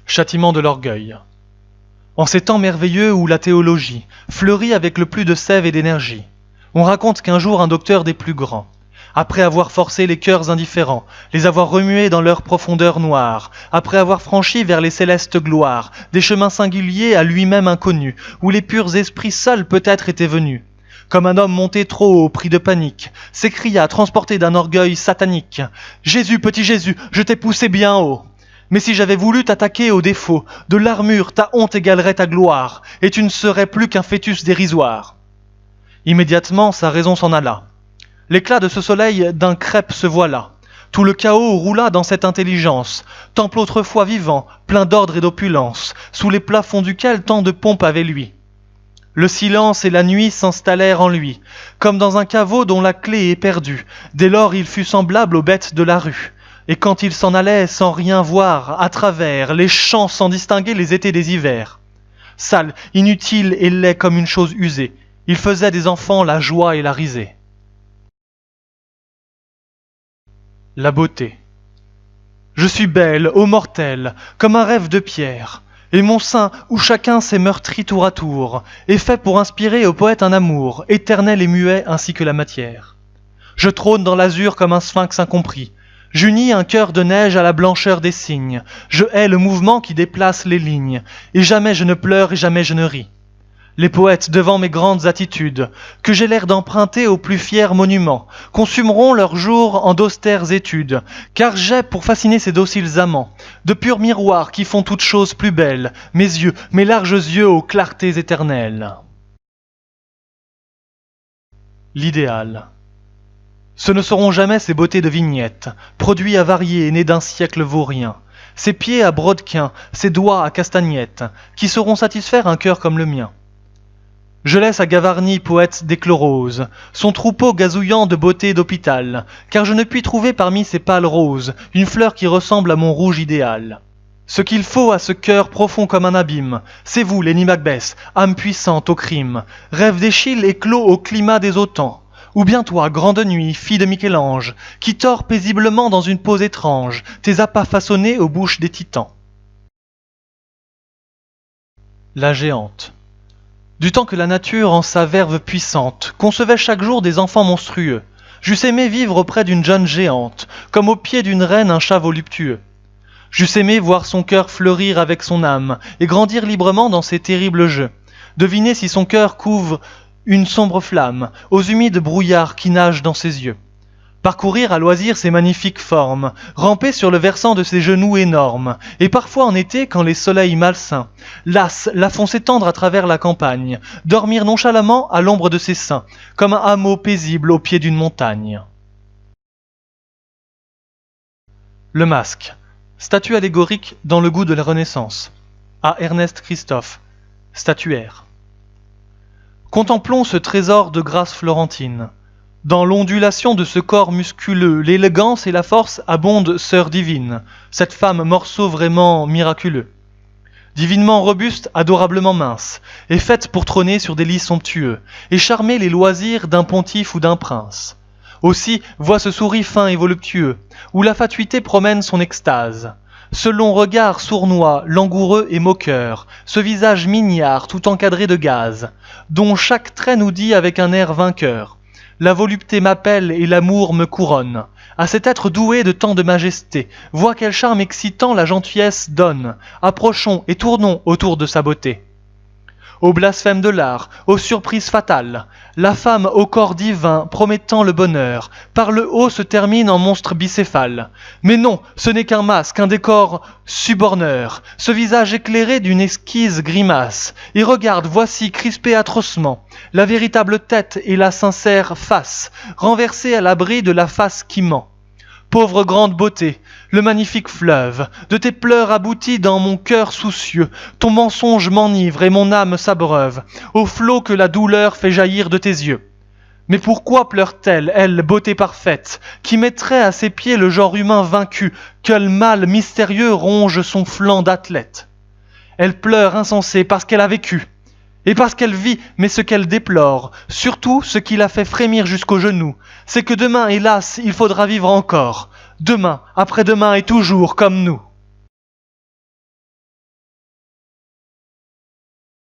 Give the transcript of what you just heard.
Châtiment de l'orgueil. En ces temps merveilleux où la théologie fleurit avec le plus de sève et d'énergie, on raconte qu'un jour un docteur des plus grands, après avoir forcé les cœurs indifférents, les avoir remués dans leur profondeur noire, après avoir franchi vers les célestes gloires, des chemins singuliers à lui-même inconnus, où les purs esprits seuls peut-être étaient venus, comme un homme monté trop haut, pris de panique, s'écria, transporté d'un orgueil satanique, « Jésus, petit Jésus, je t'ai poussé bien haut !» Mais si j'avais voulu t'attaquer au défaut, de l'armure ta honte égalerait ta gloire, et tu ne serais plus qu'un fœtus dérisoire. Immédiatement sa raison s'en alla. L'éclat de ce soleil d'un crêpe se voila. Tout le chaos roula dans cette intelligence, temple autrefois vivant, plein d'ordre et d'opulence, sous les plafonds duquel tant de pompe avait lui. Le silence et la nuit s'installèrent en lui, comme dans un caveau dont la clé est perdue. Dès lors il fut semblable aux bêtes de la rue. Et quand il s'en allait sans rien voir, à travers les champs sans distinguer les étés des hivers. Sale, inutile et laid comme une chose usée, il faisait des enfants la joie et la risée. La beauté. Je suis belle, ô mortelle, comme un rêve de pierre, et mon sein, où chacun s'est meurtri tour à tour, est fait pour inspirer au poète un amour, éternel et muet ainsi que la matière. Je trône dans l'azur comme un sphinx incompris, j'unis un cœur de neige à la blancheur des cygnes, je hais le mouvement qui déplace les lignes, et jamais je ne pleure et jamais je ne ris. Les poètes, devant mes grandes attitudes, que j'ai l'air d'emprunter aux plus fiers monuments, consumeront leurs jours en d'austères études, car j'ai pour fasciner ces dociles amants, de purs miroirs qui font toutes choses plus belles, mes yeux, mes larges yeux aux clartés éternelles. L'idéal. Ce ne seront jamais ces beautés de vignettes, produits avariés et nés d'un siècle vaurien, ces pieds à brodequins, ces doigts à castagnettes, qui sauront satisfaire un cœur comme le mien. Je laisse à Gavarni, poète d'éclorose, son troupeau gazouillant de beauté d'hôpital, car je ne puis trouver parmi ces pâles roses une fleur qui ressemble à mon rouge idéal. Ce qu'il faut à ce cœur profond comme un abîme, c'est vous, Lady Macbeth, âme puissante au crime, rêve d'Échille éclos au climat des autans. Ou bien toi, grande nuit, fille de Michel-Ange, qui tord paisiblement dans une pose étrange, tes appâts façonnés aux bouches des titans. La géante. Du temps que la nature, en sa verve puissante, concevait chaque jour des enfants monstrueux, j'eusse aimé vivre auprès d'une jeune géante, comme au pied d'une reine un chat voluptueux. J'eusse aimé voir son cœur fleurir avec son âme, et grandir librement dans ses terribles jeux, deviner si son cœur couvre une sombre flamme, aux humides brouillards qui nagent dans ses yeux. Parcourir à loisir ses magnifiques formes, ramper sur le versant de ses genoux énormes, et parfois en été, quand les soleils malsains, las, la font s'étendre à travers la campagne, dormir nonchalamment à l'ombre de ses seins, comme un hameau paisible au pied d'une montagne. Le masque, statue allégorique dans le goût de la Renaissance, à Ernest Christophe, statuaire. Contemplons ce trésor de grâce florentine. Dans l'ondulation de ce corps musculeux, l'élégance et la force abondent, sœur divine, cette femme morceau vraiment miraculeux. Divinement robuste, adorablement mince, et faite pour trôner sur des lits somptueux, et charmer les loisirs d'un pontife ou d'un prince. Aussi, vois ce souris fin et voluptueux, où la fatuité promène son extase. Ce long regard sournois, langoureux et moqueur, ce visage mignard tout encadré de gaze, dont chaque trait nous dit avec un air vainqueur « La volupté m'appelle et l'amour me couronne ». À cet être doué de tant de majesté, vois quel charme excitant la gentillesse donne. Approchons et tournons autour de sa beauté. Au blasphème de l'art, aux surprises fatales, la femme au corps divin promettant le bonheur, par le haut se termine en monstre bicéphale. Mais non, ce n'est qu'un masque, un décor suborneur, ce visage éclairé d'une exquise grimace. Et regarde, voici crispé atrocement, la véritable tête et la sincère face, renversée à l'abri de la face qui ment. Pauvre grande beauté, le magnifique fleuve, de tes pleurs aboutis dans mon cœur soucieux, ton mensonge m'enivre et mon âme s'abreuve, au flot que la douleur fait jaillir de tes yeux. Mais pourquoi pleure-t-elle, elle, beauté parfaite, qui mettrait à ses pieds le genre humain vaincu, quel mal mystérieux ronge son flanc d'athlète? Elle pleure insensée parce qu'elle a vécu. Et parce qu'elle vit, mais ce qu'elle déplore, surtout ce qui la fait frémir jusqu'aux genoux, c'est que demain, hélas, il faudra vivre encore. Demain, après-demain et toujours comme nous.